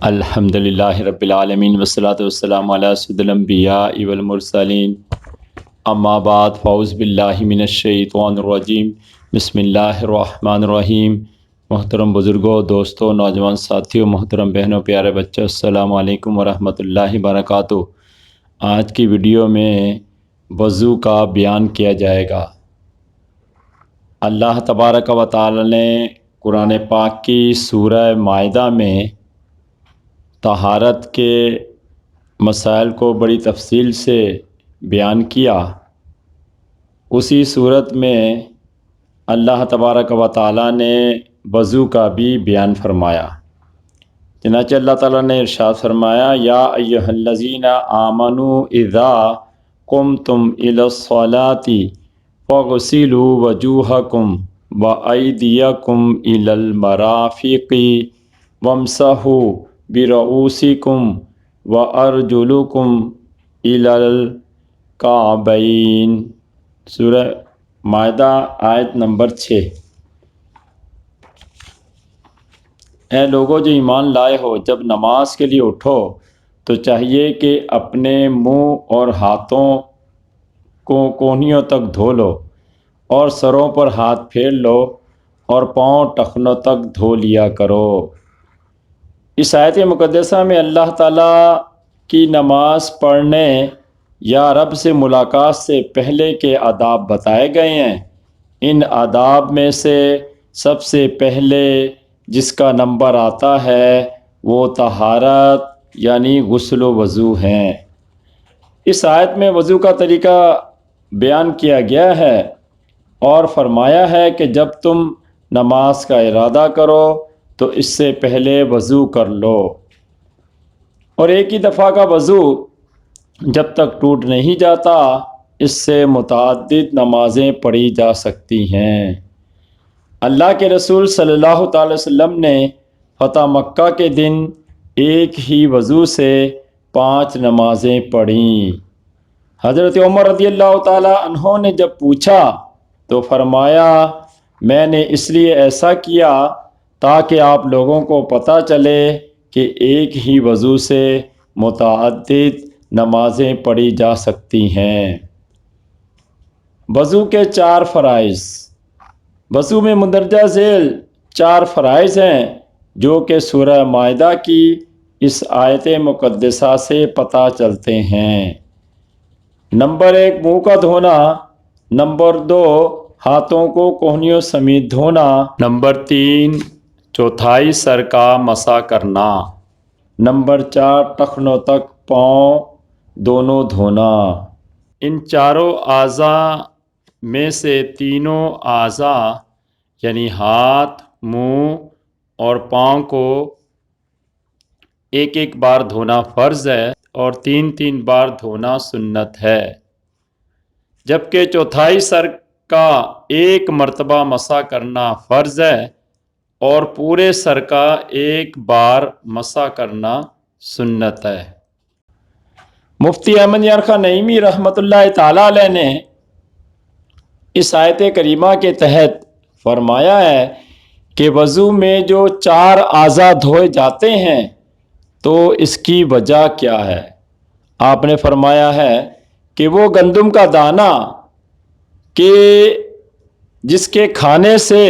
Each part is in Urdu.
الحمدللہ رب العالمین والصلاۃ والسلام علی سید الانبیاء والمرسلین اما بعد فاعوذ باللہ من الشیطان الرجیم بسم اللہ الرحمن الرحیم۔ محترم بزرگوں، دوستوں، نوجوان ساتھیوں، محترم بہنوں، پیارے بچوں، السلام علیکم ورحمۃ اللہ وبرکاتہ۔ آج کی ویڈیو میں وضو کا بیان کیا جائے گا۔ اللہ تبارک و تعالی نے قرآن پاک کی سورہ مائدہ میں طہارت کے مسائل کو بڑی تفصیل سے بیان کیا۔ اسی صورت میں اللہ تبارک و تعالی نے وضو کا بھی بیان فرمایا۔ چنانچہ اللہ تعالیٰ نے ارشاد فرمایا، یا ایھا الذین آمنوا اذا قمتم الی الصلاۃ فاغسلوا وجوہکم وایدیکم الی المرافق وامسحوا برؤوسکم وارجلکم الی الکعبین۔ سورہ مائدہ آیت نمبر 6۔ اے لوگوں جو ایمان لائے ہو، جب نماز کے لیے اٹھو تو چاہیے کہ اپنے منہ اور ہاتھوں کو کونیوں تک دھو لو اور سروں پر ہاتھ پھیر لو اور پاؤں ٹخنوں تک دھو لیا کرو۔ اس آیت مقدسہ میں اللہ تعالیٰ کی نماز پڑھنے یا رب سے ملاقات سے پہلے کے آداب بتائے گئے ہیں۔ ان آداب میں سے سب سے پہلے جس کا نمبر آتا ہے وہ طہارت یعنی غسل و وضو ہیں۔ اس آیت میں وضو کا طریقہ بیان کیا گیا ہے اور فرمایا ہے کہ جب تم نماز کا ارادہ کرو تو اس سے پہلے وضو کر لو، اور ایک ہی دفعہ کا وضو جب تک ٹوٹ نہیں جاتا اس سے متعدد نمازیں پڑھی جا سکتی ہیں۔ اللہ کے رسول صلی اللہ تعالی وسلم نے فتح مکہ کے دن ایک ہی وضو سے 5 نمازیں پڑھیں۔ حضرت عمر رضی اللہ تعالی عنہ نے جب پوچھا تو فرمایا، میں نے اس لیے ایسا کیا تاکہ آپ لوگوں کو پتہ چلے کہ ایک ہی وضو سے متعدد نمازیں پڑھی جا سکتی ہیں۔ وضو کے 4 فرائض۔ وضو میں مندرجہ ذیل 4 فرائض ہیں جو کہ سورہ مائدہ کی اس آیت مقدسہ سے پتہ چلتے ہیں۔ نمبر 1 منہ کا دھونا، نمبر 2 ہاتھوں کو کونیوں سمیت دھونا، نمبر 3 چوتھائی سر کا مسح کرنا، نمبر 4 ٹخنوں تک پاؤں دونوں دھونا۔ ان چاروں اعضاء میں سے تینوں اعضاء یعنی ہاتھ، منہ اور پاؤں کو ایک ایک بار دھونا فرض ہے اور 3 بار دھونا سنت ہے، جبکہ چوتھائی سر کا ایک مرتبہ مسح کرنا فرض ہے اور پورے سر کا ایک بار مسح کرنا سنت ہے۔ مفتی احمد یار خان نعیمی رحمۃ اللہ تعالی علیہ نے اس آیت کریمہ کے تحت فرمایا ہے کہ وضو میں جو 4 اعضاء دھوئے جاتے ہیں تو اس کی وجہ کیا ہے؟ آپ نے فرمایا ہے کہ وہ گندم کا دانہ کہ جس کے کھانے سے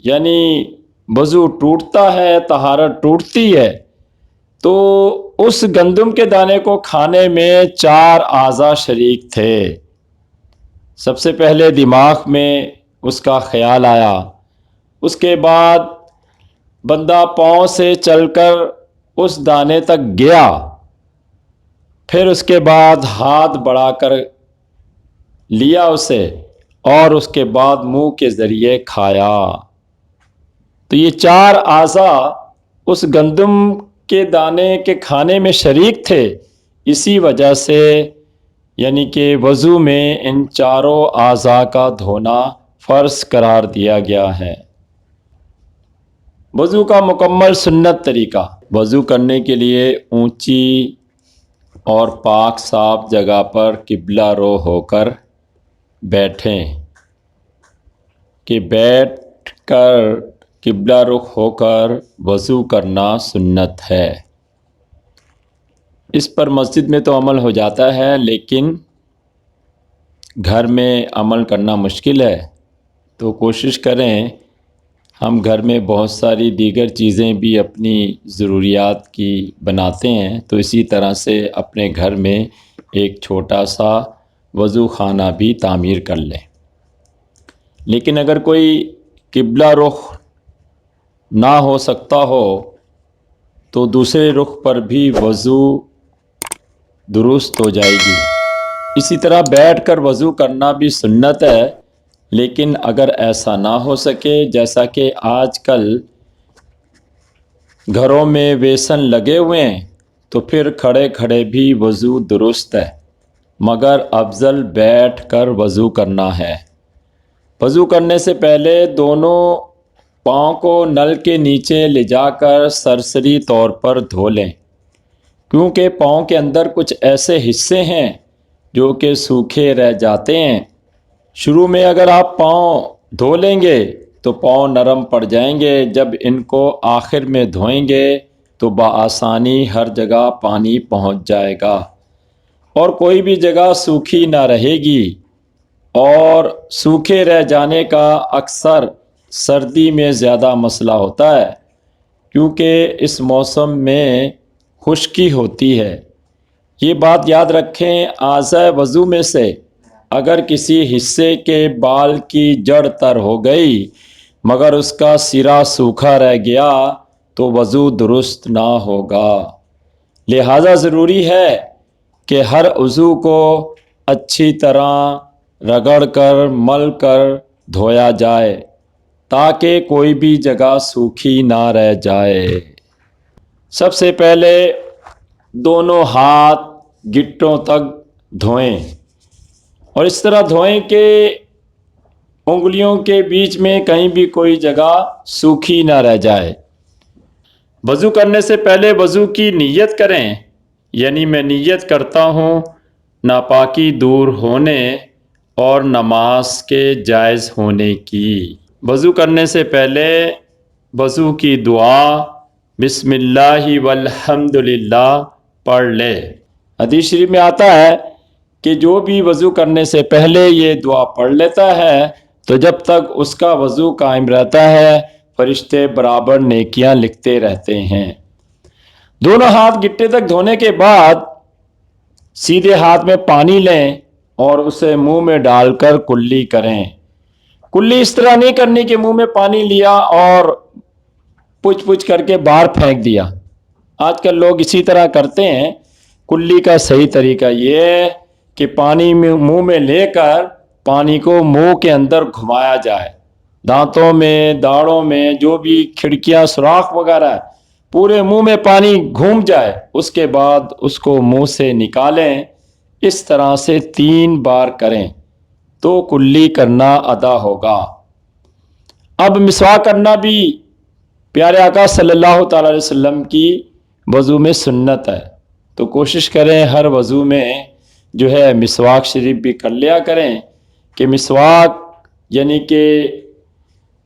یعنی وضو ٹوٹتا ہے، طہارت ٹوٹتی ہے، تو اس گندم کے دانے کو کھانے میں 4 اعضاء شریک تھے۔ سب سے پہلے دماغ میں اس کا خیال آیا، اس کے بعد بندہ پاؤں سے چل کر اس دانے تک گیا، پھر اس کے بعد ہاتھ بڑھا کر لیا اسے اور اس کے بعد منہ کے ذریعے کھایا۔ تو یہ 4 اعضاء اس گندم کے دانے کے کھانے میں شریک تھے، اسی وجہ سے یعنی کہ وضو میں ان 4 اعضاء کا دھونا فرض قرار دیا گیا ہے۔ وضو کا مکمل سنت طریقہ۔ وضو کرنے کے لیے اونچی اور پاک صاف جگہ پر قبلہ رو ہو کر بیٹھیں کہ بیٹھ کر قبلہ رخ ہو کر وضو کرنا سنت ہے۔ اس پر مسجد میں تو عمل ہو جاتا ہے، لیکن گھر میں عمل کرنا مشکل ہے، تو کوشش کریں ہم گھر میں بہت ساری دیگر چیزیں بھی اپنی ضروریات کی بناتے ہیں، تو اسی طرح سے اپنے گھر میں ایک چھوٹا سا وضو خانہ بھی تعمیر کر لیں۔ لیکن اگر کوئی قبلہ رخ نہ ہو سکتا ہو تو دوسرے رخ پر بھی وضو درست ہو جائے گی۔ اسی طرح بیٹھ کر وضو کرنا بھی سنت ہے، لیکن اگر ایسا نہ ہو سکے، جیسا کہ آج کل گھروں میں بیسن لگے ہوئے ہیں، تو پھر کھڑے کھڑے بھی وضو درست ہے، مگر افضل بیٹھ کر وضو کرنا ہے۔ وضو کرنے سے پہلے دونوں پاؤں کو نل کے نیچے لے جا کر سرسری طور پر دھو لیں، کیونکہ پاؤں کے اندر کچھ ایسے حصے ہیں جو کہ سوکھے رہ جاتے ہیں۔ شروع میں اگر آپ پاؤں دھو لیں گے تو پاؤں نرم پڑ جائیں گے، جب ان کو آخر میں دھوئیں گے تو بآسانی ہر جگہ پانی پہنچ جائے گا اور کوئی بھی جگہ سوکھی نہ رہے گی۔ اور سوکھے رہ جانے کا اکثر سردی میں زیادہ مسئلہ ہوتا ہے، کیونکہ اس موسم میں خشکی ہوتی ہے۔ یہ بات یاد رکھیں، اعضائے وضو میں سے اگر کسی حصے کے بال کی جڑ تر ہو گئی مگر اس کا سرا سوکھا رہ گیا تو وضو درست نہ ہوگا۔ لہذا ضروری ہے کہ ہر عضو کو اچھی طرح رگڑ کر مل کر دھویا جائے تاکہ کوئی بھی جگہ سوکھی نہ رہ جائے۔ سب سے پہلے دونوں ہاتھ گھٹنوں تک دھوئیں، اور اس طرح دھوئیں کہ انگلیوں کے بیچ میں کہیں بھی کوئی جگہ سوکھی نہ رہ جائے۔ وضو کرنے سے پہلے وضو کی نیت کریں، یعنی میں نیت کرتا ہوں ناپاکی دور ہونے اور نماز کے جائز ہونے کی۔ وضو کرنے سے پہلے وضو کی دعا بسم اللہ والحمد للہ پڑھ لے۔ حدیث شریف میں آتا ہے کہ جو بھی وضو کرنے سے پہلے یہ دعا پڑھ لیتا ہے تو جب تک اس کا وضو قائم رہتا ہے فرشتے برابر نیکیاں لکھتے رہتے ہیں۔ دونوں ہاتھ گٹے تک دھونے کے بعد سیدھے ہاتھ میں پانی لیں اور اسے منہ میں ڈال کر کلی کریں۔ کلی اس طرح نہیں کرنی کہ منہ میں پانی لیا اور پچ پچ کر کے باہر پھینک دیا۔ آج کل لوگ اسی طرح کرتے ہیں۔ کلی کا صحیح طریقہ یہ ہے کہ پانی منہ میں لے کر پانی کو منہ کے اندر گھمایا جائے، دانتوں میں، داڑھوں میں، جو بھی کھڑکیاں سوراخ وغیرہ ہے پورے منہ میں پانی گھوم جائے، اس کے بعد اس کو منہ سے نکالیں۔ اس طرح سے 3 بار کریں تو کلی کرنا ادا ہوگا۔ اب مسواک کرنا بھی پیارے آقا صلی اللہ تعالی علیہ وسلم کی وضو میں سنت ہے، تو کوشش کریں ہر وضو میں جو ہے مسواک شریف بھی کر لیا کریں، کہ مسواک یعنی کہ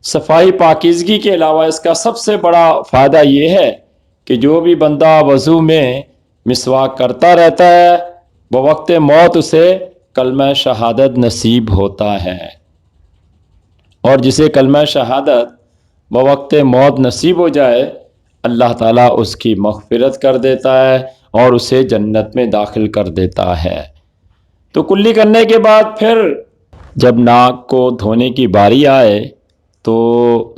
صفائی پاکیزگی کے علاوہ اس کا سب سے بڑا فائدہ یہ ہے کہ جو بھی بندہ وضو میں مسواک کرتا رہتا ہے بوقت موت اسے کلمہ شہادت نصیب ہوتا ہے، اور جسے کلمہ شہادت بوقت موت نصیب ہو جائے اللہ تعالیٰ اس کی مغفرت کر دیتا ہے اور اسے جنت میں داخل کر دیتا ہے۔ تو کلی کرنے کے بعد پھر جب ناک کو دھونے کی باری آئے تو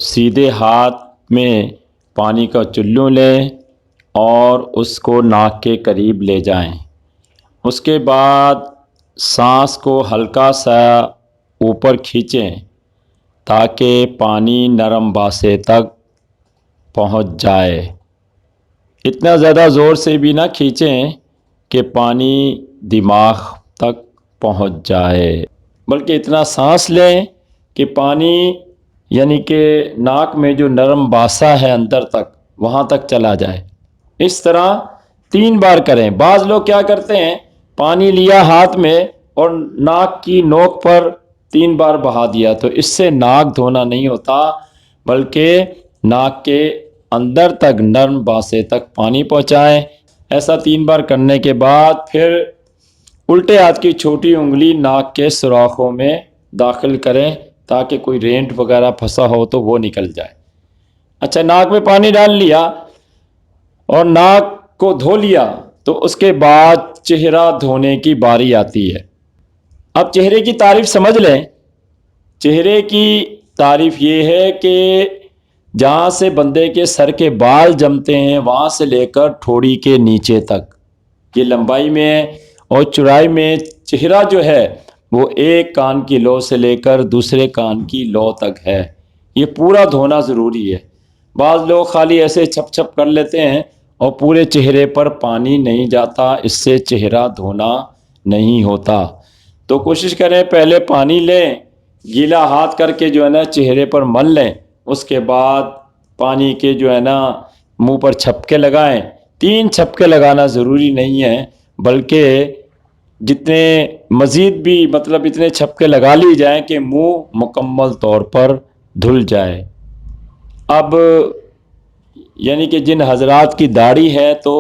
سیدھے ہاتھ میں پانی کا چلو لیں اور اس کو ناک کے قریب لے جائیں۔ اس کے بعد سانس کو ہلکا سا اوپر کھینچیں تاکہ پانی نرم باسے تک پہنچ جائے۔ اتنا زیادہ زور سے بھی نہ کھینچیں کہ پانی دماغ تک پہنچ جائے، بلکہ اتنا سانس لیں کہ پانی یعنی کہ ناک میں جو نرم باسا ہے اندر تک وہاں تک چلا جائے۔ اس طرح 3 بار کریں۔ بعض لوگ کیا کرتے ہیں، پانی لیا ہاتھ میں اور ناک کی نوک پر 3 بار بہا دیا، تو اس سے ناک دھونا نہیں ہوتا بلکہ ناک کے اندر تک نرم باسے تک پانی پہنچائیں ایسا 3 بار کرنے کے بعد پھر الٹے ہاتھ کی چھوٹی انگلی ناک کے سوراخوں میں داخل کریں تاکہ کوئی رینٹ وغیرہ پھنسا ہو تو وہ نکل جائے۔ اچھا، ناک میں پانی ڈال لیا اور ناک کو دھو لیا تو اس کے بعد چہرہ دھونے کی باری آتی ہے۔ اب چہرے کی تعریف سمجھ لیں۔ چہرے کی تعریف یہ ہے کہ جہاں سے بندے کے سر کے بال جمتے ہیں وہاں سے لے کر ٹھوڑی کے نیچے تک یہ لمبائی میں اور چوڑائی میں چہرہ جو ہے وہ ایک کان کی لو سے لے کر دوسرے کان کی لو تک ہے، یہ پورا دھونا ضروری ہے۔ بعض لوگ خالی ایسے چھپ چھپ کر لیتے ہیں اور پورے چہرے پر پانی نہیں جاتا، اس سے چہرہ دھونا نہیں ہوتا۔ تو کوشش کریں پہلے پانی لیں، گیلا ہاتھ کر کے جو ہے نا چہرے پر مل لیں، اس کے بعد پانی کے جو ہے نا منہ پر چھپکے لگائیں۔ 3 چھپکے لگانا ضروری نہیں ہے، بلکہ جتنے مزید بھی مطلب اتنے چھپکے لگا لی جائیں کہ منہ مکمل طور پر دھل جائے۔ اب یعنی کہ جن حضرات کی داڑھی ہے تو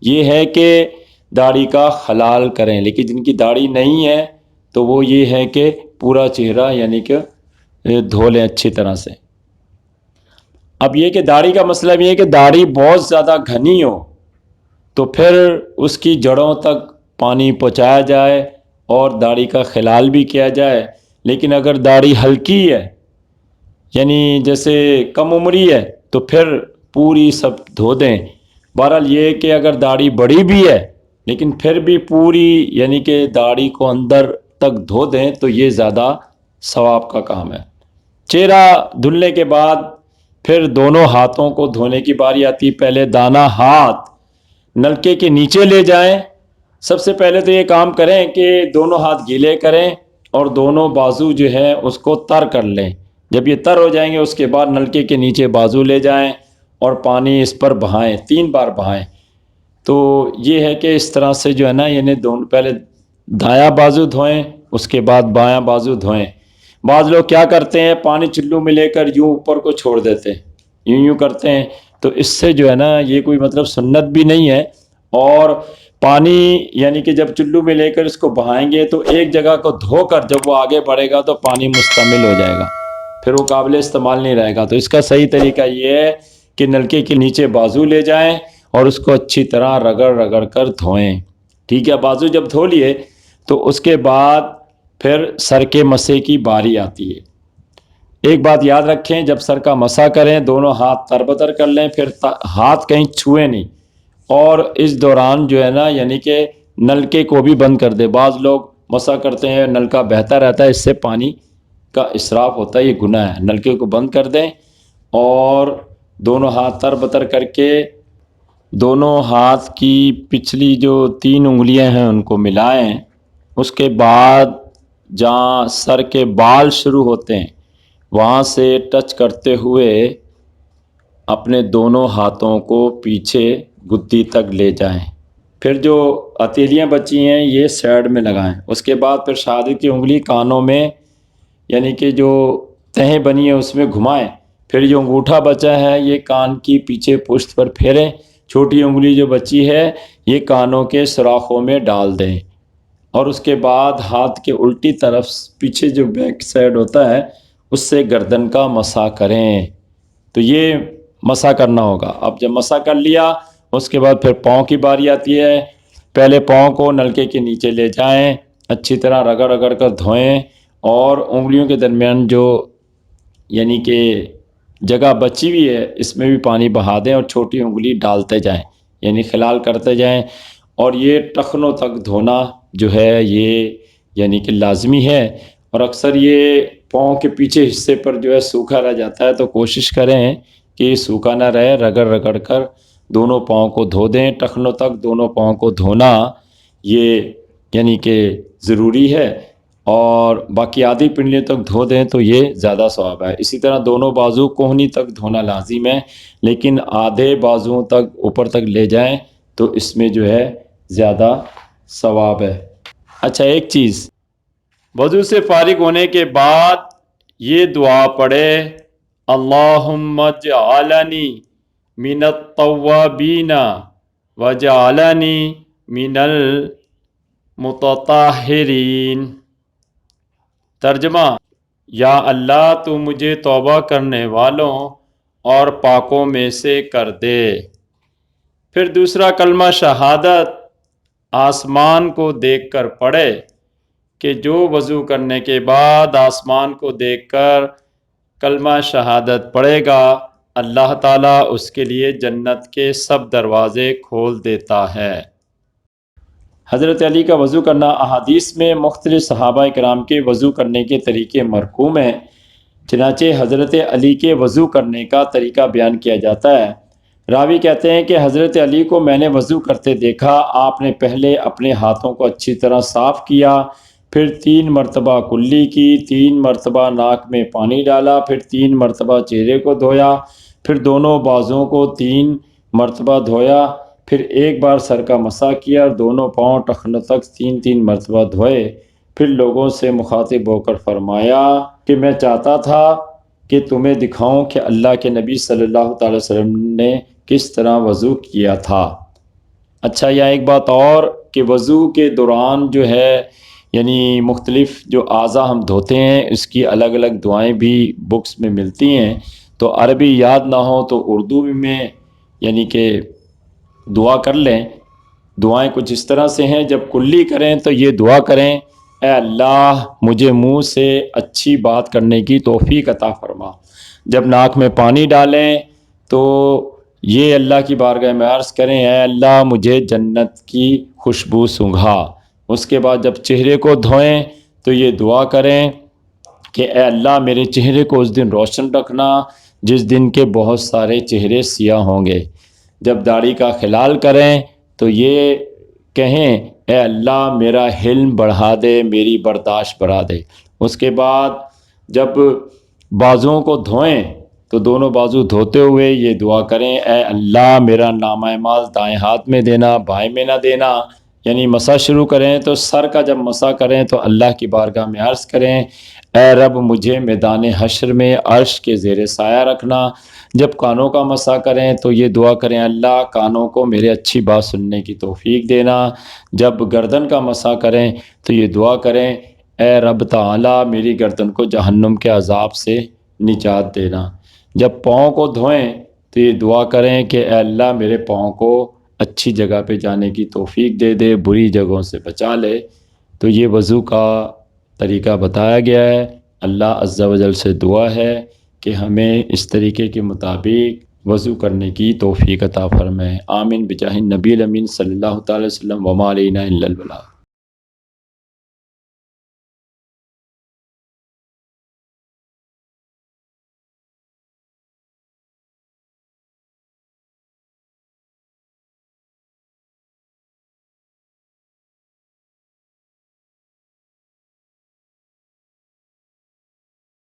یہ ہے کہ داڑھی کا خلال کریں، لیکن جن کی داڑھی نہیں ہے تو وہ یہ ہے کہ پورا چہرہ یعنی کہ دھو لیں اچھی طرح سے۔ اب یہ کہ داڑھی کا مسئلہ یہ ہے کہ داڑھی بہت زیادہ گھنی ہو تو پھر اس کی جڑوں تک پانی پہنچایا جائے اور داڑھی کا خلال بھی کیا جائے، لیکن اگر داڑھی ہلکی ہے یعنی جیسے کم عمری ہے تو پھر پوری سب دھو دیں۔ بہرحال یہ کہ اگر داڑھی بڑی بھی ہے لیکن پھر بھی پوری یعنی کہ داڑھی کو اندر تک دھو دیں تو یہ زیادہ ثواب کا کام ہے۔ چہرہ دھلنے کے بعد پھر دونوں ہاتھوں کو دھونے کی باری آتی۔ پہلے دانا ہاتھ نلکے کے نیچے لے جائیں۔ سب سے پہلے تو یہ کام کریں کہ دونوں ہاتھ گیلے کریں اور دونوں بازو جو ہے اس کو تر کر لیں۔ جب یہ تر ہو جائیں گے اس کے بعد نلکے کے نیچے بازو لے جائیں اور پانی اس پر بہائیں، 3 بار بہائیں۔ تو یہ ہے کہ اس طرح سے جو ہے نا یعنی دونوں پہلے دایاں بازو دھوئیں اس کے بعد بایاں بازو دھوئیں۔ بعض لوگ کیا کرتے ہیں پانی چلو میں لے کر یوں اوپر کو چھوڑ دیتے ہیں، یوں کرتے ہیں، تو اس سے جو ہے نا یہ کوئی مطلب سنت بھی نہیں ہے۔ اور پانی یعنی کہ جب چلو میں لے کر اس کو بہائیں گے تو ایک جگہ کو دھو کر جب وہ آگے بڑھے گا تو پانی مستعمل ہو جائے گا، پھر وہ قابل استعمال نہیں رہے گا۔ تو اس کا صحیح طریقہ یہ ہے کہ نلکے کے نیچے بازو لے جائیں اور اس کو اچھی طرح رگڑ رگڑ کر دھوئیں۔ ٹھیک ہے، بازو جب دھو لیے تو اس کے بعد پھر سر کے مسے کی باری آتی ہے۔ ایک بات یاد رکھیں، جب سر کا مسا کریں دونوں ہاتھ تر بتر کر لیں، پھر ہاتھ کہیں چھوئیں نہیں، اور اس دوران جو ہے نا یعنی کہ نلکے کو بھی بند کر دیں۔ بعض لوگ مسا کرتے ہیں نلکا بہتا رہتا ہے، اس سے پانی کا اسراف ہوتا ہے، یہ گناہ ہے۔ نلکے کو بند کر دیں اور دونوں ہاتھ تر بتر کر کے دونوں ہاتھ کی پچھلی جو 3 انگلیاں ہیں ان کو ملائیں۔ اس کے بعد جہاں سر کے بال شروع ہوتے ہیں وہاں سے ٹچ کرتے ہوئے اپنے دونوں ہاتھوں کو پیچھے گدی تک لے جائیں۔ پھر جو ہتھیلیاں بچی ہیں یہ سائڈ میں لگائیں۔ اس کے بعد پھر شہادت کی انگلی کانوں میں یعنی کہ جو تہیں بنی ہیں اس میں گھمائیں۔ پھر جو انگوٹھا بچا ہے یہ کان کی پیچھے پشت پر پھیریں۔ چھوٹی انگلی جو بچی ہے یہ کانوں کے سوراخوں میں ڈال دیں، اور اس کے بعد ہاتھ کے الٹی طرف پیچھے جو بیک سائڈ ہوتا ہے اس سے گردن کا مسا کریں۔ تو یہ مسا کرنا ہوگا۔ اب جب مسا کر لیا اس کے بعد پھر پاؤں کی باری آتی ہے۔ پہلے پاؤں کو نلکے کے نیچے لے جائیں، اچھی طرح رگڑ رگڑ کر دھوئیں، اور انگلیوں کے درمیان جو یعنی کہ جگہ بچی ہوئی ہے اس میں بھی پانی بہا دیں اور چھوٹی انگلی ڈالتے جائیں یعنی خلال کرتے جائیں۔ اور یہ ٹخنوں تک دھونا جو ہے یہ یعنی کہ لازمی ہے، اور اکثر یہ پاؤں کے پیچھے حصے پر جو ہے سوکھا رہ جاتا ہے، تو کوشش کریں کہ یہ سوکھا نہ رہے، رگڑ رگڑ کر دونوں پاؤں کو دھو دیں۔ ٹخنوں تک دونوں پاؤں کو دھونا یہ یعنی کہ ضروری ہے، اور باقی آدھی پنڈلیوں تک دھو دیں تو یہ زیادہ ثواب ہے۔ اسی طرح دونوں بازو کوہنی تک دھونا لازم ہے، لیکن آدھے بازوؤں تک اوپر تک لے جائیں تو اس میں جو ہے زیادہ ثواب ہے۔ اچھا، ایک چیز، وضو سے فارغ ہونے کے بعد یہ دعا پڑھے، اللہم اجعلنی من التوابین وجعلنی من المتطہرین۔ ترجمہ: یا اللہ تو مجھے توبہ کرنے والوں اور پاکوں میں سے کر دے۔ پھر دوسرا کلمہ شہادت آسمان کو دیکھ کر پڑھے کہ جو وضو کرنے کے بعد آسمان کو دیکھ کر کلمہ شہادت پڑھے گا، اللہ تعالیٰ اس کے لیے جنت کے سب دروازے کھول دیتا ہے۔ حضرت علی کا وضو کرنا۔ احادیث میں مختلف صحابہ کرام کے وضو کرنے کے طریقے مرقوم ہیں، چنانچہ حضرت علی کے وضو کرنے کا طریقہ بیان کیا جاتا ہے۔ راوی کہتے ہیں کہ حضرت علی کو میں نے وضو کرتے دیکھا، آپ نے پہلے اپنے ہاتھوں کو اچھی طرح صاف کیا، پھر 3 مرتبہ کلی کی، 3 مرتبہ ناک میں پانی ڈالا، پھر 3 مرتبہ چہرے کو دھویا، پھر دونوں بازوؤں کو 3 مرتبہ دھویا، پھر ایک بار سر کا مسح کیا اور دونوں پاؤں ٹخنوں تک 3 مرتبہ دھوئے۔ پھر لوگوں سے مخاطب ہو کر فرمایا کہ میں چاہتا تھا کہ تمہیں دکھاؤں کہ اللہ کے نبی صلی اللہ تعالی وسلم نے کس طرح وضو کیا تھا۔ اچھا، یا ایک بات اور کہ وضو کے دوران جو ہے یعنی مختلف جو اعضاء ہم دھوتے ہیں اس کی الگ الگ دعائیں بھی بکس میں ملتی ہیں، تو عربی یاد نہ ہو تو اردو میں یعنی کہ دعا کر لیں۔ دعائیں کچھ اس طرح سے ہیں، جب کلی کریں تو یہ دعا کریں: اے اللہ مجھے منہ سے اچھی بات کرنے کی توفیق عطا فرما۔ جب ناک میں پانی ڈالیں تو یہ اللہ کی بارگاہ میں عرض کریں: اے اللہ مجھے جنت کی خوشبو سونگھا۔ اس کے بعد جب چہرے کو دھوئیں تو یہ دعا کریں کہ اے اللہ میرے چہرے کو اس دن روشن رکھنا جس دن کے بہت سارے چہرے سیاہ ہوں گے۔ جب داڑھی کا خلال کریں تو یہ کہیں: اے اللہ میرا حلم بڑھا دے، میری برداشت بڑھا دے۔ اس کے بعد جب بازوؤں کو دھوئیں تو دونوں بازو دھوتے ہوئے یہ دعا کریں: اے اللہ میرا نامہ اعمال دائیں ہاتھ میں دینا، بائیں میں نہ دینا۔ یعنی مسح شروع کریں تو سر کا جب مسح کریں تو اللہ کی بارگاہ میں عرض کریں: اے رب مجھے میدان حشر میں عرش کے زیر سایہ رکھنا۔ جب کانوں کا مسح کریں تو یہ دعا کریں: اللہ کانوں کو میرے اچھی بات سننے کی توفیق دینا۔ جب گردن کا مسح کریں تو یہ دعا کریں: اے رب تعالی میری گردن کو جہنم کے عذاب سے نجات دینا۔ جب پاؤں کو دھوئیں تو یہ دعا کریں کہ اے اللہ میرے پاؤں کو اچھی جگہ پہ جانے کی توفیق دے دے، بری جگہوں سے بچا لے۔ تو یہ وضو کا طریقہ بتایا گیا ہے۔ اللہ عز و جل سے دعا ہے کہ ہمیں اس طریقے کے مطابق وضو کرنے کی توفیق عطا فرمائے۔ آمین بجاہ النبی الامین صلی اللہ تعالی وسلم، وما علینا الا البلاغ۔